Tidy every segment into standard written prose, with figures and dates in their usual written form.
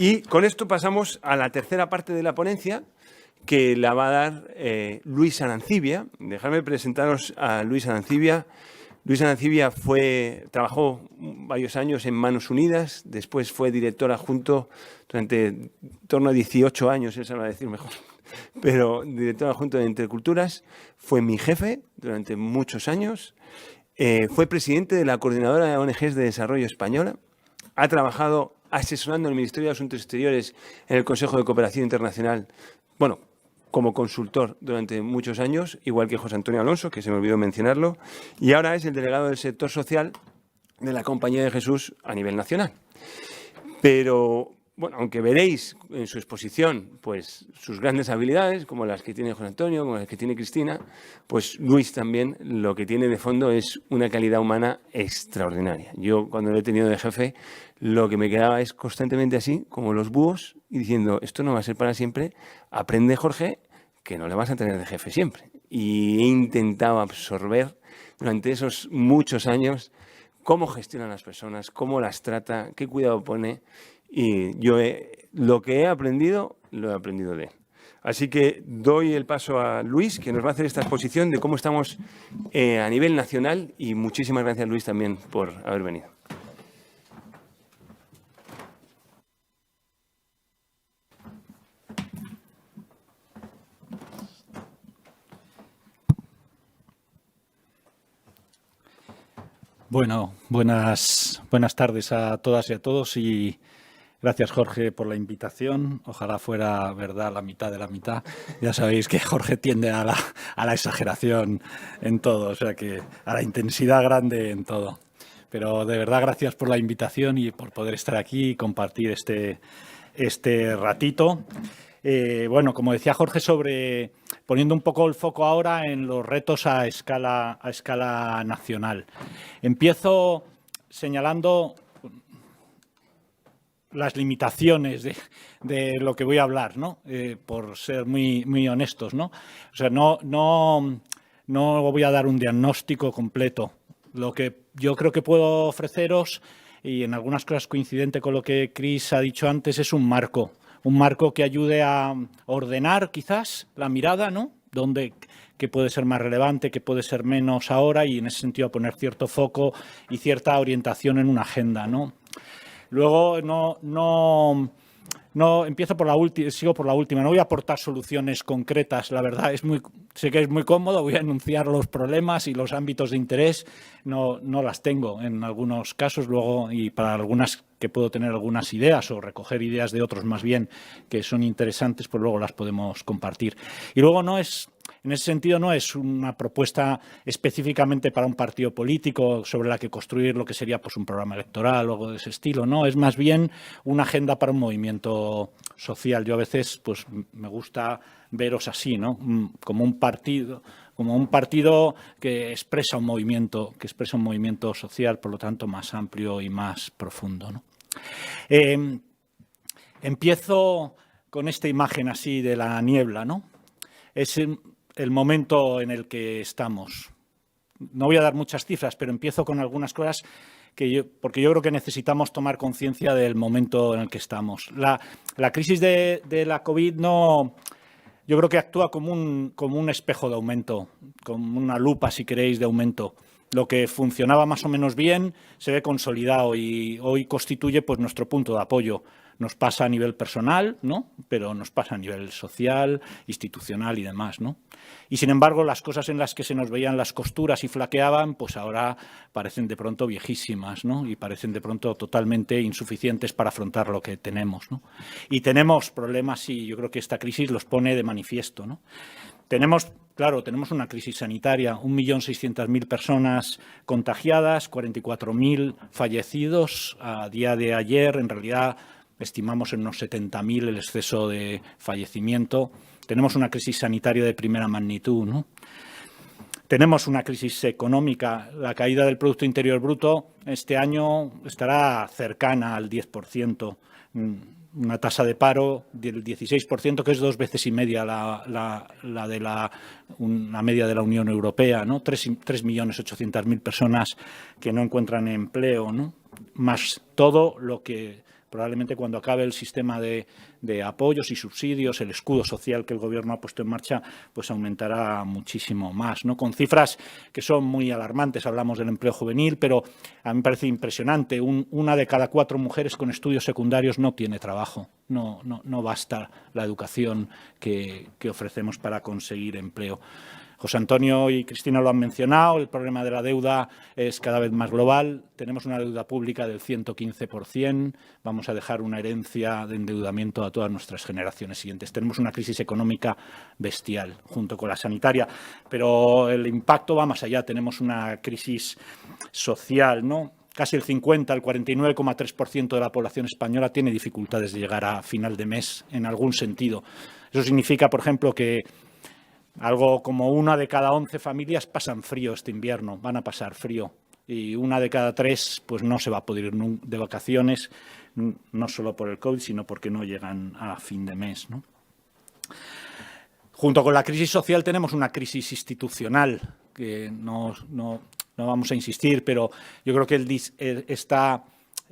Y con esto pasamos a la tercera parte de la ponencia, que la va a dar Luis Arancibia. Dejadme presentaros a Luis Arancibia. Luis Arancibia trabajó varios años en Manos Unidas, después fue director adjunto durante en torno a 18 años, él sabrá decir mejor, pero director adjunto de Interculturas, fue mi jefe durante muchos años, fue presidente de la Coordinadora de ONGs de Desarrollo Española, ha trabajado asesorando al Ministerio de Asuntos Exteriores en el Consejo de Cooperación Internacional, bueno, como consultor durante muchos años, igual que José Antonio Alonso, que se me olvidó mencionarlo, y ahora es el delegado del sector social de la Compañía de Jesús a nivel nacional. Pero, bueno, aunque veréis en su exposición pues sus grandes habilidades, como las que tiene José Antonio, como las que tiene Cristina, pues Luis también lo que tiene de fondo es una calidad humana extraordinaria. Yo, cuando lo he tenido de jefe, lo que me quedaba es constantemente así, como los búhos, y diciendo, esto no va a ser para siempre, aprende, Jorge, que no le vas a tener de jefe siempre. Y he intentado absorber durante esos muchos años cómo gestiona a las personas, cómo las trata, qué cuidado pone. Y yo lo que he aprendido, lo he aprendido de él. Así que doy el paso a Luis, que nos va a hacer esta exposición de cómo estamos a nivel nacional. Y muchísimas gracias, Luis, también por haber venido. Bueno, buenas tardes a todas y a todos y gracias, Jorge, por la invitación. Ojalá fuera verdad la mitad de la mitad. Ya sabéis que Jorge tiende a la exageración en todo, o sea que a la intensidad grande en todo. Pero de verdad, gracias por la invitación y por poder estar aquí y compartir este ratito. Bueno, como decía Jorge, poniendo un poco el foco ahora en los retos a escala nacional. Empiezo señalando las limitaciones de lo que voy a hablar, ¿no? Por ser muy honestos, ¿no? O sea, no voy a dar un diagnóstico completo. Lo que yo creo que puedo ofreceros, y en algunas cosas coincidente con lo que Chris ha dicho antes, es un marco que ayude a ordenar quizás la mirada, ¿no? Qué puede ser más relevante, qué puede ser menos ahora, y en ese sentido a poner cierto foco y cierta orientación en una agenda, ¿no? Luego empiezo por la última, sigo por la última. No voy a aportar soluciones concretas, la verdad. Sé que es muy cómodo, voy a enunciar los problemas y los ámbitos de interés. No las tengo en algunos casos, luego, y para algunas que puedo tener algunas ideas o recoger ideas de otros más bien que son interesantes, pues luego las podemos compartir. Y luego en ese sentido no es una propuesta específicamente para un partido político sobre la que construir lo que sería pues un programa electoral o algo de ese estilo, no, es más bien una agenda para un movimiento social. Yo a veces pues me gusta veros así, ¿no? Como un partido que expresa un movimiento social, por lo tanto más amplio y más profundo, ¿no? Empiezo con esta imagen así de la niebla, ¿no? Es el momento en el que estamos. No voy a dar muchas cifras, pero empiezo con algunas cosas porque yo creo que necesitamos tomar conciencia del momento en el que estamos. La crisis de la COVID yo creo que actúa como un espejo de aumento, como una lupa, si queréis, de aumento. Lo que funcionaba más o menos bien se ve consolidado y hoy constituye pues nuestro punto de apoyo. Nos pasa a nivel personal, ¿no? Pero nos pasa a nivel social, institucional y demás, ¿no? Y sin embargo, las cosas en las que se nos veían las costuras y flaqueaban, pues ahora parecen de pronto viejísimas, ¿no? Y parecen de pronto totalmente insuficientes para afrontar lo que tenemos, ¿no? Y tenemos problemas y yo creo que esta crisis los pone de manifiesto, ¿no? Tenemos una crisis sanitaria, 1.600.000 personas contagiadas, 44.000 fallecidos a día de ayer. En realidad estimamos en unos 70.000 el exceso de fallecimiento. Tenemos una crisis sanitaria de primera magnitud, ¿no? Tenemos una crisis económica. La caída del Producto Interior Bruto este año estará cercana al 10%. Una tasa de paro del 16%, que es 2,5 veces la de una media de la Unión Europea, ¿no? 3.800.000 personas que no encuentran empleo, ¿no? Más todo lo que Probablemente cuando acabe el sistema de apoyos y subsidios, el escudo social que el Gobierno ha puesto en marcha, pues aumentará muchísimo más, ¿no? Con cifras que son muy alarmantes. Hablamos del empleo juvenil, pero a mí me parece impresionante. Una de cada 4 mujeres con estudios secundarios no tiene trabajo. No basta la educación que ofrecemos para conseguir empleo. José Antonio y Cristina lo han mencionado, el problema de la deuda es cada vez más global. Tenemos una deuda pública del 115%, vamos a dejar una herencia de endeudamiento a todas nuestras generaciones siguientes. Tenemos una crisis económica bestial, junto con la sanitaria, pero el impacto va más allá. Tenemos una crisis social, ¿no? Casi el 50, el 49,3% de la población española tiene dificultades de llegar a final de mes en algún sentido. Eso significa, por ejemplo, que algo como 1 de cada 11 familias pasan frío este invierno, van a pasar frío. Y 1 de cada 3 pues no se va a poder ir de vacaciones, no solo por el COVID, sino porque no llegan a fin de mes, ¿no? Junto con la crisis social tenemos una crisis institucional, que no vamos a insistir, pero yo creo que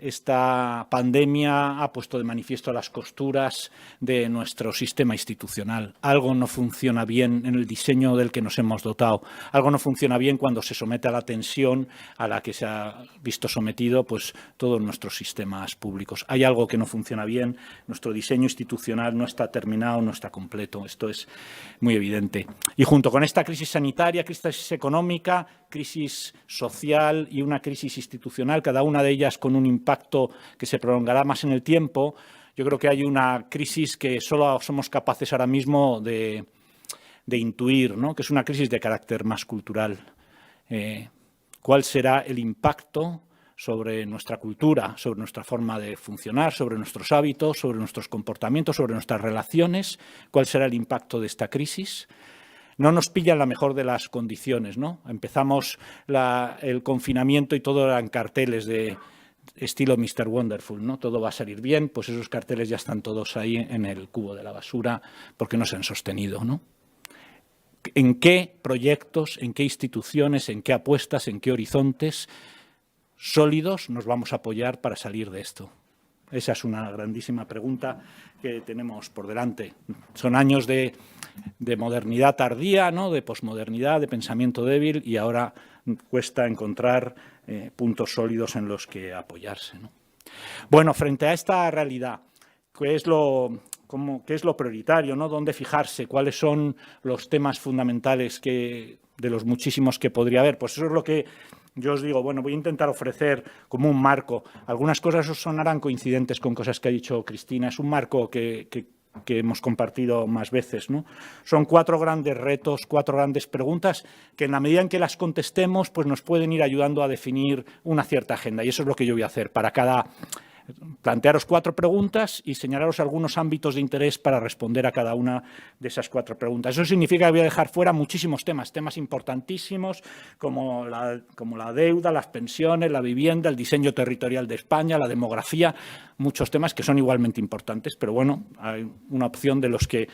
esta pandemia ha puesto de manifiesto las costuras de nuestro sistema institucional. Algo no funciona bien en el diseño del que nos hemos dotado. Algo no funciona bien cuando se somete a la tensión a la que se ha visto sometido pues, todos nuestros sistemas públicos. Hay algo que no funciona bien. Nuestro diseño institucional no está terminado, no está completo. Esto es muy evidente. Y junto con esta crisis sanitaria, crisis económica, crisis social y una crisis institucional, cada una de ellas con un impacto que se prolongará más en el tiempo, yo creo que hay una crisis que solo somos capaces ahora mismo de intuir, ¿no? Que es una crisis de carácter más cultural. ¿Cuál será el impacto sobre nuestra cultura, sobre nuestra forma de funcionar, sobre nuestros hábitos, sobre nuestros comportamientos, sobre nuestras relaciones? ¿Cuál será el impacto de esta crisis? No nos pilla en la mejor de las condiciones, ¿no? Empezamos el confinamiento y todo eran carteles de estilo Mr. Wonderful, ¿no? Todo va a salir bien, pues esos carteles ya están todos ahí en el cubo de la basura porque no se han sostenido, ¿no? ¿En qué proyectos, en qué instituciones, en qué apuestas, en qué horizontes sólidos nos vamos a apoyar para salir de esto? Esa es una grandísima pregunta que tenemos por delante. Son años de modernidad tardía, ¿no? De posmodernidad, de pensamiento débil, y ahora cuesta encontrar puntos sólidos en los que apoyarse, ¿no? Bueno, frente a esta realidad, ¿qué es lo prioritario, ¿no? ¿Dónde fijarse? ¿Cuáles son los temas fundamentales de los muchísimos que podría haber? Pues eso es lo que yo os digo. Bueno, voy a intentar ofrecer como un marco. Algunas cosas os sonarán coincidentes con cosas que ha dicho Cristina. Es un marco que hemos compartido más veces, ¿no? Son 4 grandes retos, 4 grandes preguntas que en la medida en que las contestemos pues nos pueden ir ayudando a definir una cierta agenda, y eso es lo que yo voy a hacer para plantearos 4 preguntas y señalaros algunos ámbitos de interés para responder a cada una de esas 4 preguntas. Eso significa que voy a dejar fuera muchísimos temas importantísimos como la deuda, las pensiones, la vivienda, el diseño territorial de España, la demografía, muchos temas que son igualmente importantes, pero bueno, hay una opción de los que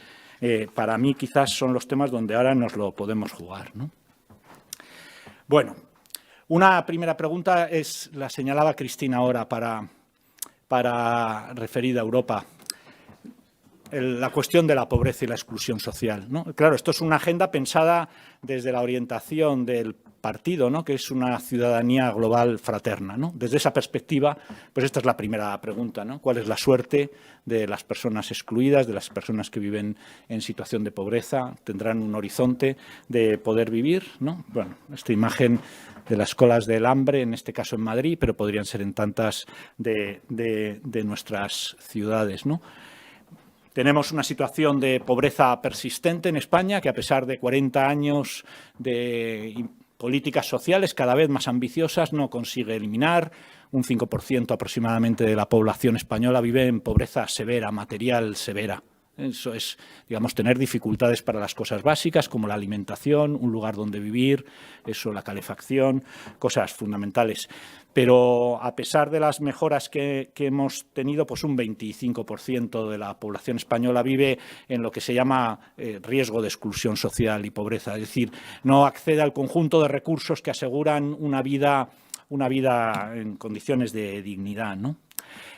para mí quizás son los temas donde ahora nos lo podemos jugar, ¿no? Bueno, una primera pregunta la señalaba Cristina ahora para referida a Europa, la cuestión de la pobreza y la exclusión social, ¿no? Claro, esto es una agenda pensada desde la orientación del partido, ¿no? Que es una ciudadanía global fraterna, ¿no? Desde esa perspectiva, pues esta es la primera pregunta, ¿no? ¿Cuál es la suerte de las personas excluidas, de las personas que viven en situación de pobreza? ¿Tendrán un horizonte de poder vivir, ¿no? Bueno, esta imagen de las colas del hambre, en este caso en Madrid, pero podrían ser en tantas de nuestras ciudades, ¿no? Tenemos una situación de pobreza persistente en España que, a pesar de 40 años de políticas sociales cada vez más ambiciosas, no consigue eliminar. Un 5% aproximadamente de la población española vive en pobreza severa, material severa. Eso es, digamos, tener dificultades para las cosas básicas como la alimentación, un lugar donde vivir, la calefacción, cosas fundamentales. Pero a pesar de las mejoras que hemos tenido, pues un 25% de la población española vive en lo que se llama riesgo de exclusión social y pobreza. Es decir, no accede al conjunto de recursos que aseguran una vida en condiciones de dignidad, ¿no?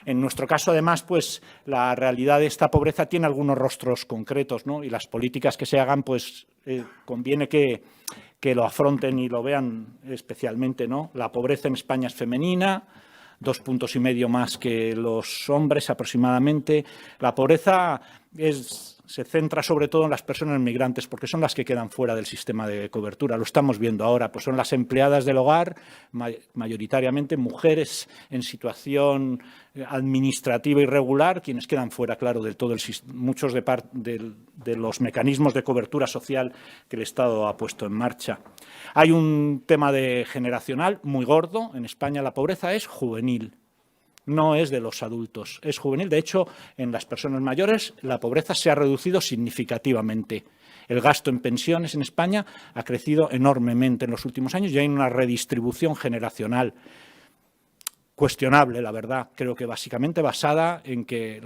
En nuestro caso, además, pues la realidad de esta pobreza tiene algunos rostros concretos, ¿no? Y las políticas que se hagan, pues conviene que lo afronten y lo vean especialmente, ¿no? La pobreza en España es femenina, 2,5 puntos más que los hombres aproximadamente. La pobreza se centra sobre todo en las personas migrantes, porque son las que quedan fuera del sistema de cobertura. Lo estamos viendo ahora, pues son las empleadas del hogar, mayoritariamente mujeres en situación administrativa irregular, quienes quedan fuera, claro, del todo muchos de los mecanismos de cobertura social que el Estado ha puesto en marcha. Hay un tema generacional muy gordo. En España la pobreza es juvenil. No es de los adultos, es juvenil. De hecho, en las personas mayores la pobreza se ha reducido significativamente. El gasto en pensiones en España ha crecido enormemente en los últimos años y hay una redistribución generacional cuestionable, la verdad. Creo que básicamente basada en que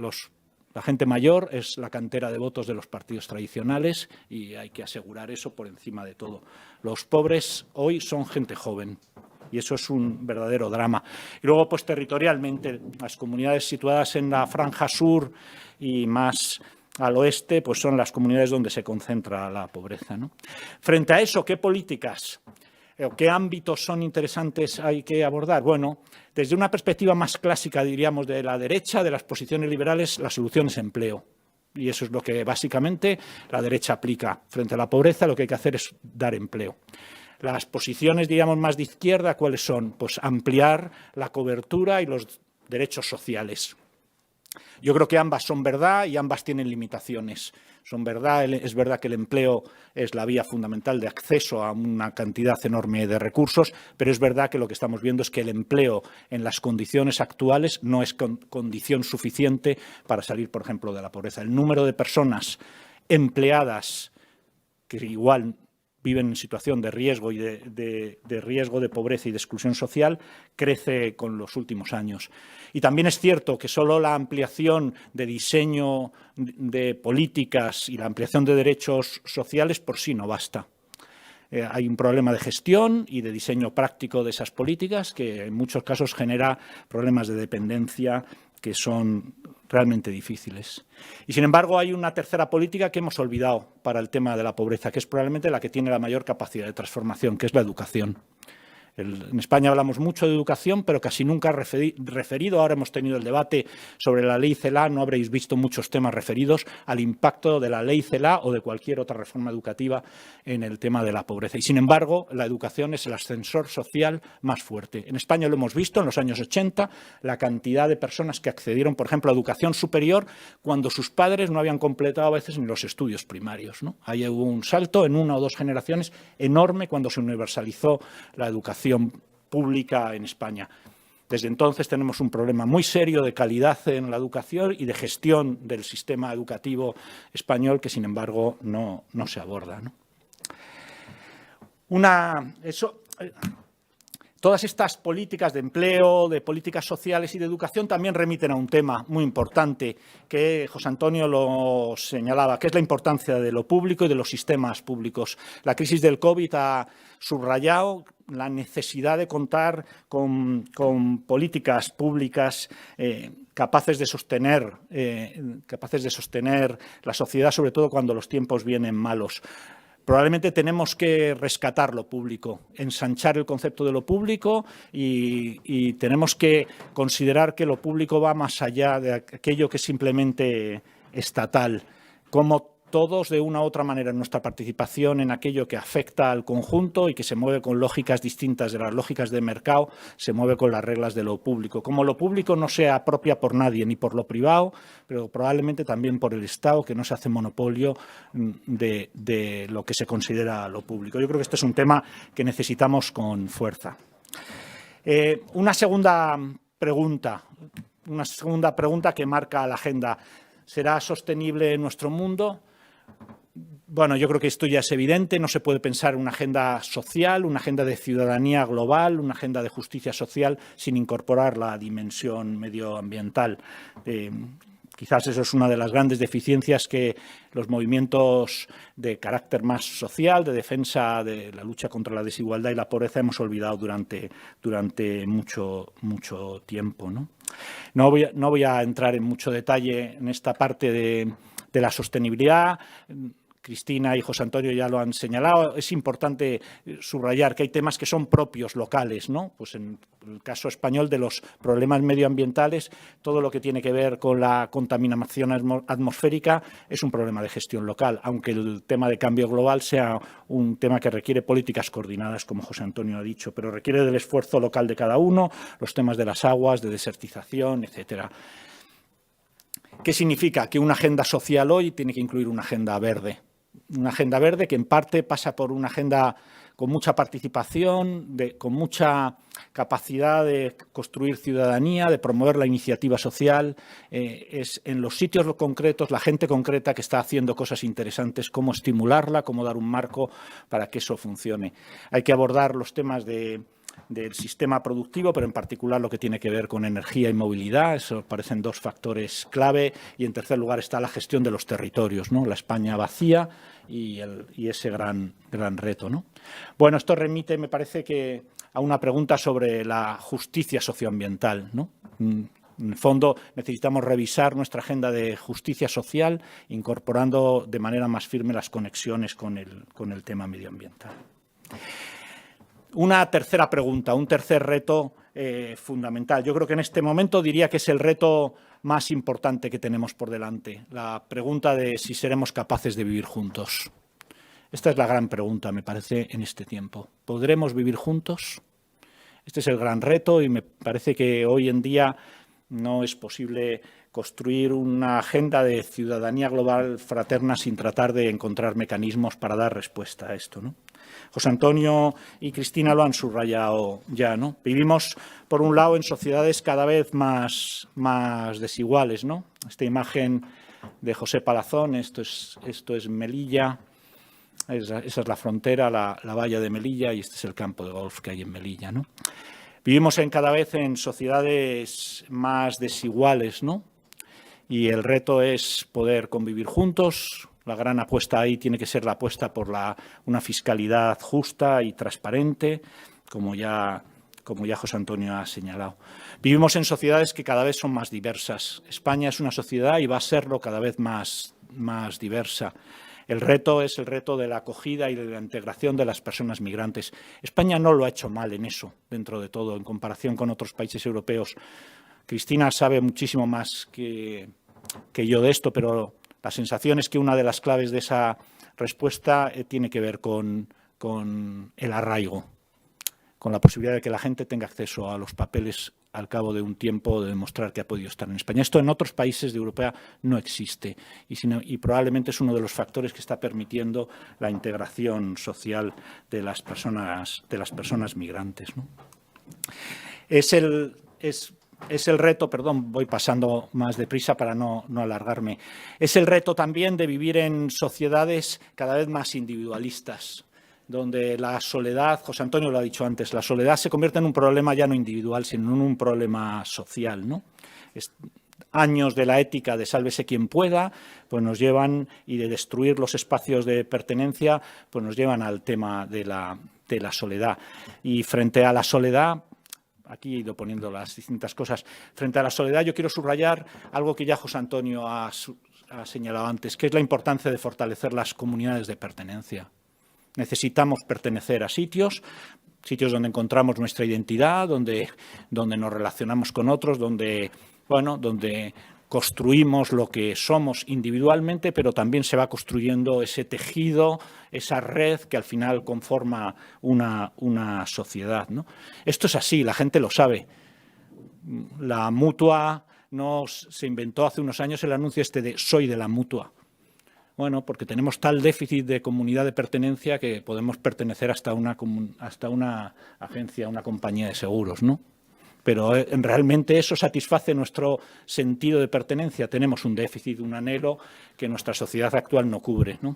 la gente mayor es la cantera de votos de los partidos tradicionales y hay que asegurar eso por encima de todo. Los pobres hoy son gente joven. Y eso es un verdadero drama. Y luego, pues territorialmente, las comunidades situadas en la franja sur y más al oeste, pues son las comunidades donde se concentra la pobreza, ¿no? Frente a eso, ¿qué políticas o qué ámbitos son interesantes hay que abordar? Bueno, desde una perspectiva más clásica, diríamos, de la derecha, de las posiciones liberales, la solución es empleo. Y eso es lo que básicamente la derecha aplica. Frente a la pobreza, lo que hay que hacer es dar empleo. Las posiciones, diríamos, más de izquierda, ¿cuáles son? Pues ampliar la cobertura y los derechos sociales. Yo creo que ambas son verdad y ambas tienen limitaciones. Son verdad, es verdad que el empleo es la vía fundamental de acceso a una cantidad enorme de recursos, pero es verdad que lo que estamos viendo es que el empleo en las condiciones actuales no es condición suficiente para salir, por ejemplo, de la pobreza. El número de personas empleadas que igual viven en situación de riesgo y de riesgo de pobreza y de exclusión social, crece con los últimos años. Y también es cierto que solo la ampliación de diseño de políticas y la ampliación de derechos sociales por sí no basta. Hay un problema de gestión y de diseño práctico de esas políticas que en muchos casos genera problemas de dependencia que son realmente difíciles. Y, sin embargo, hay una tercera política que hemos olvidado para el tema de la pobreza, que es probablemente la que tiene la mayor capacidad de transformación, que es la educación. En España hablamos mucho de educación, pero casi nunca referido. Ahora hemos tenido el debate sobre la ley CELA. No habréis visto muchos temas referidos al impacto de la ley CELA o de cualquier otra reforma educativa en el tema de la pobreza. Y, sin embargo, la educación es el ascensor social más fuerte. En España lo hemos visto en los años 80, la cantidad de personas que accedieron, por ejemplo, a educación superior cuando sus padres no habían completado a veces ni los estudios primarios, ¿no? Ahí hubo un salto en 1 o 2 generaciones enorme cuando se universalizó la educación pública en España. Desde entonces tenemos un problema muy serio de calidad en la educación y de gestión del sistema educativo español que, sin embargo, no se aborda, ¿no? Todas estas políticas de empleo, de políticas sociales y de educación también remiten a un tema muy importante que José Antonio lo señalaba, que es la importancia de lo público y de los sistemas públicos. La crisis del COVID ha subrayado la necesidad de contar con políticas públicas capaces de sostener la sociedad, sobre todo cuando los tiempos vienen malos. Probablemente tenemos que rescatar lo público, ensanchar el concepto de lo público y tenemos que considerar que lo público va más allá de aquello que es simplemente estatal. Como todos, de una u otra manera, en nuestra participación en aquello que afecta al conjunto y que se mueve con lógicas distintas de las lógicas de mercado, se mueve con las reglas de lo público. Como lo público no se apropia por nadie, ni por lo privado, pero probablemente también por el Estado, que no se hace monopolio de lo que se considera lo público. Yo creo que este es un tema que necesitamos con fuerza. Una segunda pregunta que marca la agenda. ¿Será sostenible nuestro mundo? Bueno, yo creo que esto ya es evidente. No se puede pensar una agenda social, una agenda de ciudadanía global, una agenda de justicia social sin incorporar la dimensión medioambiental. Quizás eso es una de las grandes deficiencias que los movimientos de carácter más social, de defensa de la lucha contra la desigualdad y la pobreza, hemos olvidado durante mucho tiempo, ¿no? No voy a entrar en mucho detalle en esta parte de la sostenibilidad. Cristina y José Antonio ya lo han señalado. Es importante subrayar que hay temas que son propios, locales, ¿no? Pues en el caso español de los problemas medioambientales, todo lo que tiene que ver con la contaminación atmosférica es un problema de gestión local, aunque el tema de cambio global sea un tema que requiere políticas coordinadas, como José Antonio ha dicho, pero requiere del esfuerzo local de cada uno, los temas de las aguas, de desertización, etcétera. ¿Qué significa? Que una agenda social hoy tiene que incluir una agenda verde. Una agenda verde que en parte pasa por una agenda con mucha participación, con mucha capacidad de construir ciudadanía, de promover la iniciativa social. Es en los sitios concretos, la gente concreta que está haciendo cosas interesantes, cómo estimularla, cómo dar un marco para que eso funcione. Hay que abordar los temas del sistema productivo, pero en particular lo que tiene que ver con energía y movilidad. Eso parecen dos factores clave. Y en tercer lugar está la gestión de los territorios, ¿no? La España vacía y ese gran reto, ¿no? Bueno, esto remite, me parece, que a una pregunta sobre la justicia socioambiental, ¿no? En el fondo, necesitamos revisar nuestra agenda de justicia social, incorporando de manera más firme las conexiones con el tema medioambiental. Una tercera pregunta, un tercer reto fundamental. Yo creo que en este momento diría que es el reto más importante que tenemos por delante, la pregunta de si seremos capaces de vivir juntos. Esta es la gran pregunta, me parece, en este tiempo. ¿Podremos vivir juntos? Este es el gran reto y me parece que hoy en día no es posible construir una agenda de ciudadanía global fraterna sin tratar de encontrar mecanismos para dar respuesta a esto, ¿no? José Antonio y Cristina lo han subrayado ya, ¿no? Vivimos, por un lado, en sociedades cada vez más desiguales, ¿no? Esta imagen de José Palazón, esto es Melilla, esa es la frontera, la valla de Melilla, y este es el campo de golf que hay en Melilla, ¿no? Vivimos cada vez en sociedades más desiguales, ¿no? Y el reto es poder convivir juntos. La gran apuesta ahí tiene que ser la apuesta por una fiscalidad justa y transparente, como ya José Antonio ha señalado. Vivimos en sociedades que cada vez son más diversas. España es una sociedad y va a serlo cada vez más diversa. El reto es el reto de la acogida y de la integración de las personas migrantes. España no lo ha hecho mal en eso, dentro de todo, en comparación con otros países europeos. Cristina sabe muchísimo más que yo de esto, pero la sensación es que una de las claves de esa respuesta tiene que ver con el arraigo, con la posibilidad de que la gente tenga acceso a los papeles al cabo de un tiempo de demostrar que ha podido estar en España. Esto en otros países de Europa no existe y probablemente es uno de los factores que está permitiendo la integración social de las personas migrantes, ¿no? Es el reto, perdón, voy pasando más deprisa para no alargarme, es el reto también de vivir en sociedades cada vez más individualistas, donde la soledad, José Antonio lo ha dicho antes, la soledad se convierte en un problema ya no individual, sino en un problema social, ¿no? Años de la ética de sálvese quien pueda, pues nos llevan, y de destruir los espacios de pertenencia, pues nos llevan al tema de la soledad. Y frente a la soledad, aquí he ido poniendo las distintas cosas, frente a la soledad yo quiero subrayar algo que ya José Antonio ha señalado antes, que es la importancia de fortalecer las comunidades de pertenencia. Necesitamos pertenecer a sitios donde encontramos nuestra identidad, donde nos relacionamos con otros, donde construimos lo que somos individualmente, pero también se va construyendo ese tejido, esa red que al final conforma una sociedad, ¿no? Esto es así, la gente lo sabe. La Mutua se inventó hace unos años el anuncio de soy de la Mutua. Bueno, porque tenemos tal déficit de comunidad de pertenencia que podemos pertenecer hasta una agencia, una compañía de seguros, ¿no? Pero realmente eso satisface nuestro sentido de pertenencia. Tenemos un déficit, un anhelo que nuestra sociedad actual no cubre, ¿no?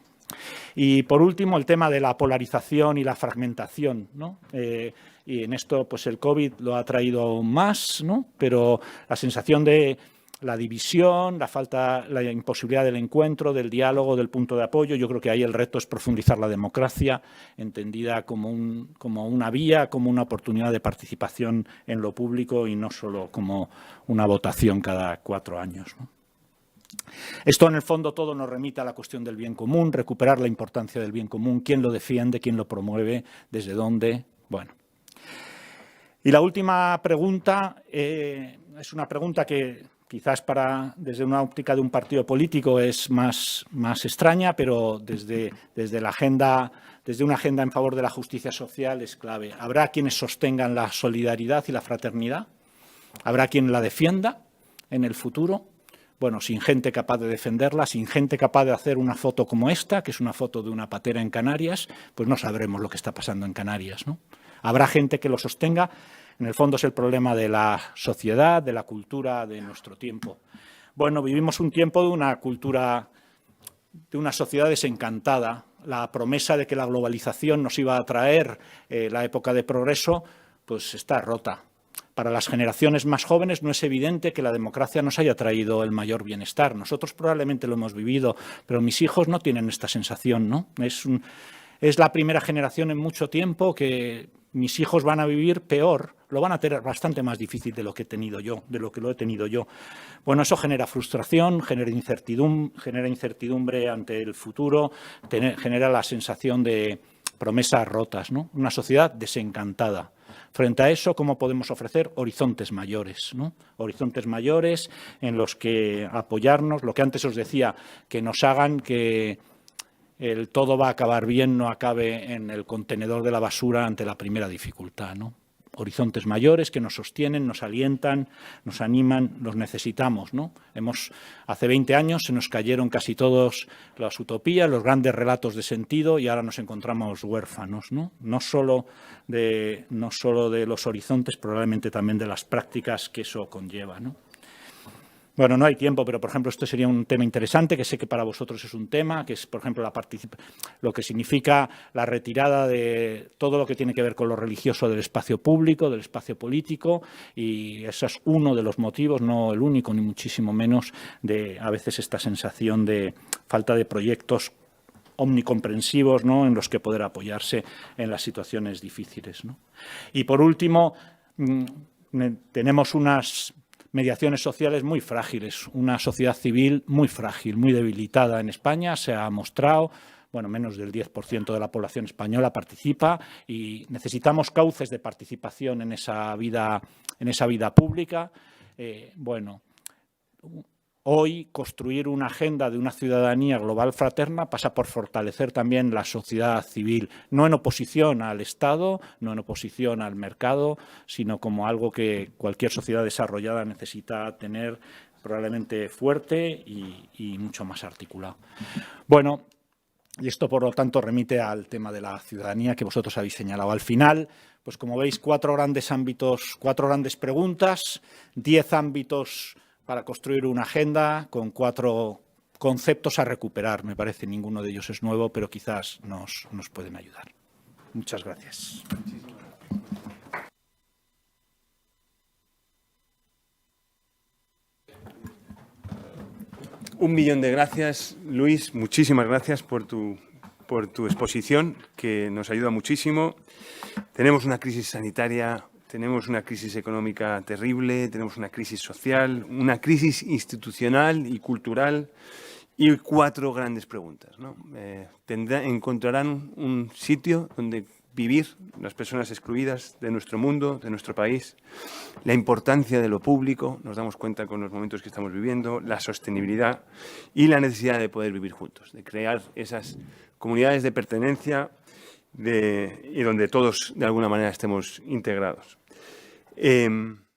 Y por último, el tema de la polarización y la fragmentación, ¿no? Y en esto, pues el COVID lo ha traído aún más, ¿no? Pero la sensación de la división, la imposibilidad del encuentro, del diálogo, del punto de apoyo. Yo creo que ahí el reto es profundizar la democracia, entendida como una vía, como una oportunidad de participación en lo público y no solo como una votación cada 4 años, ¿no? Esto, en el fondo, todo nos remite a la cuestión del bien común, recuperar la importancia del bien común, quién lo defiende, quién lo promueve, desde dónde. Bueno. Y la última pregunta es una pregunta que quizás desde una óptica de un partido político es más extraña, pero desde una agenda en favor de la justicia social es clave. ¿Habrá quienes sostengan la solidaridad y la fraternidad? ¿Habrá quien la defienda en el futuro? Bueno, sin gente capaz de defenderla, sin gente capaz de hacer una foto como esta, que es una foto de una patera en Canarias, pues no sabremos lo que está pasando en Canarias, ¿no? Habrá gente que lo sostenga. En el fondo es el problema de la sociedad, de la cultura de nuestro tiempo. Bueno, vivimos un tiempo de una cultura, de una sociedad desencantada. La promesa de que la globalización nos iba a traer la época de progreso, pues está rota. Para las generaciones más jóvenes no es evidente que la democracia nos haya traído el mayor bienestar. Nosotros probablemente lo hemos vivido, pero mis hijos no tienen esta sensación, ¿no? Es la primera generación en mucho tiempo que mis hijos van a vivir peor, lo van a tener bastante más difícil de lo que he tenido yo, de lo que lo he tenido yo. Bueno, eso genera frustración, genera incertidumbre ante el futuro, genera la sensación de promesas rotas, ¿no? Una sociedad desencantada. Frente a eso, ¿cómo podemos ofrecer horizontes mayores, ¿no? Horizontes mayores en los que apoyarnos, lo que antes os decía, que nos hagan que el todo va a acabar bien no acabe en el contenedor de la basura ante la primera dificultad, ¿no? Horizontes mayores que nos sostienen, nos alientan, nos animan, los necesitamos, ¿no? Hace 20 años se nos cayeron casi todas las utopías, los grandes relatos de sentido y ahora nos encontramos huérfanos, ¿no? No solo de los horizontes, probablemente también de las prácticas que eso conlleva, ¿no? Bueno, no hay tiempo, pero, por ejemplo, esto sería un tema interesante, que sé que para vosotros es un tema, que es, por ejemplo, lo que significa la retirada de todo lo que tiene que ver con lo religioso del espacio público, del espacio político, y ese es uno de los motivos, no el único, ni muchísimo menos, de a veces esta sensación de falta de proyectos omnicomprensivos, ¿no?, en los que poder apoyarse en las situaciones difíciles, ¿no? Y, por último, tenemos unas mediaciones sociales muy frágiles, una sociedad civil muy frágil, muy debilitada en España. Se ha mostrado, bueno, menos del 10% de la población española participa y necesitamos cauces de participación en esa vida pública. Bueno, hoy construir una agenda de una ciudadanía global fraterna pasa por fortalecer también la sociedad civil, no en oposición al Estado, no en oposición al mercado, sino como algo que cualquier sociedad desarrollada necesita tener probablemente fuerte y mucho más articulado. Bueno, y esto, por lo tanto, remite al tema de la ciudadanía que vosotros habéis señalado. Al final, pues como veis, 4 grandes ámbitos, 4 grandes preguntas, 10 ámbitos para construir una agenda con 4 conceptos a recuperar. Me parece ninguno de ellos es nuevo, pero quizás nos pueden ayudar. Muchas gracias. Un millón de gracias, Luis. Muchísimas gracias por tu exposición, que nos ayuda muchísimo. Tenemos una crisis sanitaria, tenemos una crisis económica terrible, tenemos una crisis social, una crisis institucional y cultural y 4 grandes preguntas, ¿no? Encontrarán un sitio donde vivir las personas excluidas de nuestro mundo, de nuestro país, la importancia de lo público, nos damos cuenta con los momentos que estamos viviendo, la sostenibilidad y la necesidad de poder vivir juntos, de crear esas comunidades de pertenencia y donde todos de alguna manera estemos integrados.